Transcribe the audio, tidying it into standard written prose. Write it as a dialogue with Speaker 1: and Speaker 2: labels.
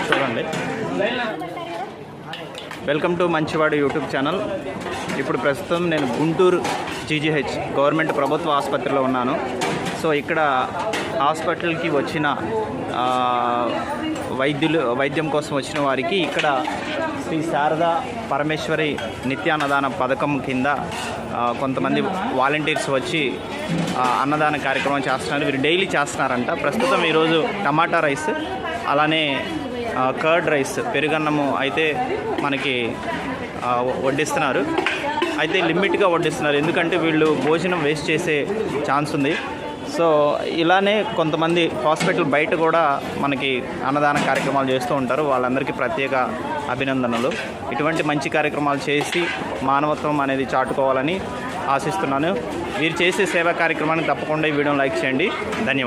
Speaker 1: చూడండి. Welcome to మంచివాడు YouTube channel. ఇప్పుడు ప్రస్తుతం నేను గుంటూరు జీజీహెచ్ గవర్నమెంట్ ప్రభుత్వ ఆసుపత్రిలో ఉన్నాను. సో ఇక్కడ హాస్పిటల్కి వచ్చిన వైద్యం కోసం వచ్చిన వారికి ఇక్కడ శ్రీ శారదా పరమేశ్వరి నిత్యాన్నదాన పథకం కింద కొంతమంది వాలంటీర్స్ వచ్చి అన్నదాన కార్యక్రమం చేస్తున్నారు. వీరు డైలీ చేస్తున్నారంట. ప్రస్తుతం ఈరోజు టమాటా రైస్, అలానే కర్డ్ రైస్, పెరుగన్నము అయితే మనకి వడ్డిస్తున్నారు. అయితే లిమిట్గా వడ్డిస్తున్నారు, ఎందుకంటే వీళ్ళు భోజనం వేస్ట్ చేసే ఛాన్స్ ఉంది. సో ఇలానే కొంతమంది హాస్పిటల్ బయట కూడా మనకి అన్నదాన కార్యక్రమాలు చేస్తూ ఉంటారు. వాళ్ళందరికీ ప్రత్యేక అభినందనలు. ఇటువంటి మంచి కార్యక్రమాలు చేసి మానవత్వం అనేది చాటుకోవాలని ఆశిస్తున్నాను. వీరు చేసే సేవా కార్యక్రమాన్ని తప్పకుండా ఈ వీడియోని లైక్ చేయండి. ధన్యవాదాలు.